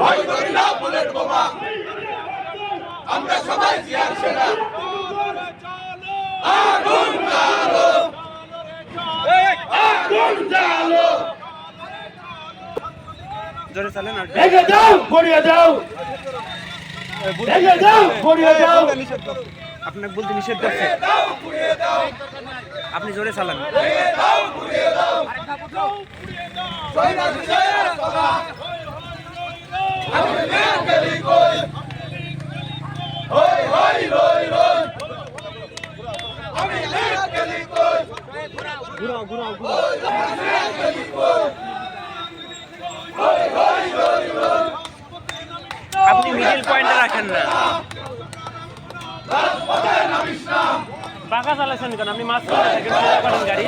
ভয় করি না বুলেট বোমা, আমরা সবাই জিয়ার সেনা। আগুন জ্বালো, আগুন জ্বালো, জোরে চালান আর ভেঙে দাও, গড়িয়ে দাও, ভেঙে দাও, গড়িয়ে দাও, আপনাকে বলতে নিষেধ করছে, আপনি জোরে চালান। আপনি মিডিল পয়েন্টে রাখেন না, বাঁকা চালাচ্ছেন কেন? আপনি মাছ করেন গাড়ি।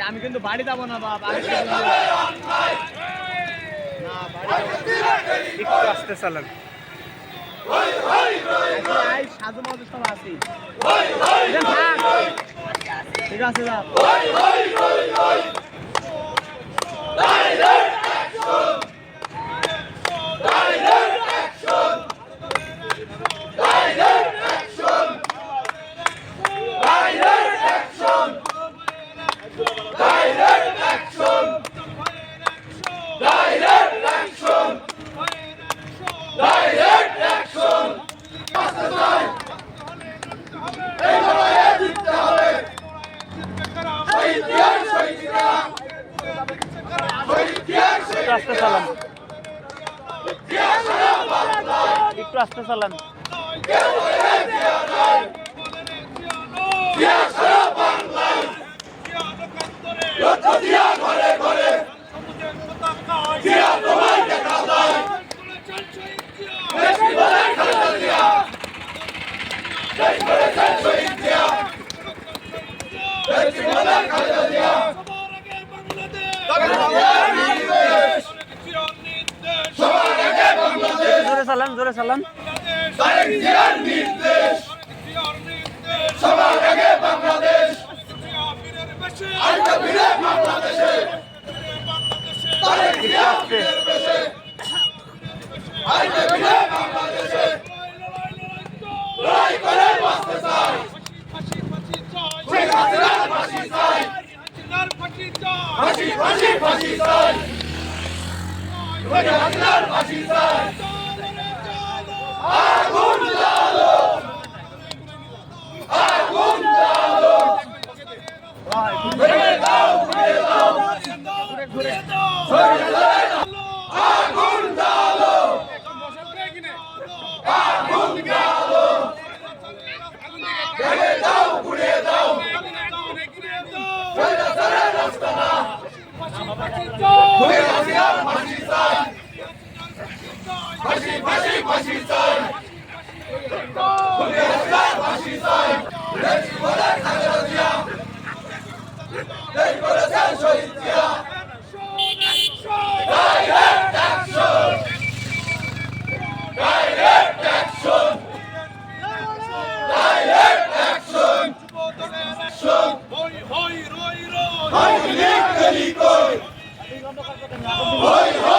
আমি কিন্তু বাড়ি যাবো না বাবা, একটু আসতে চালান। সাধু মাধু সব আছি, ঠিক আছে যা। একটু আস্তে চালান, একটু আস্তে চালান। জোরে চালান, জোরে চালান। সবার আগে বাংলাদেশ, বাংলাদেশে লড়াই করে বাঁচতে চাই, ফাঁসি চাই, ফাঁসি ফাঁসি ফাঁসি চাই, ফাঁসি চাই। আগুন জ্বালো, আগুন জ্বালো, ভেঙে দাও, ঘুরিয়ে দাও, আগুন জ্বালো, আগুন জ্বালো, ভেঙে দাও, ঘুরিয়ে দাও, রাস্তা না, ফাঁসি চাই, ফাঁসি ফাঁসি ফাঁসি চাই, ফাঁসি চাই। শহীদ Zia, direct action, direct action, direct action, হই হই রই রই, হই হই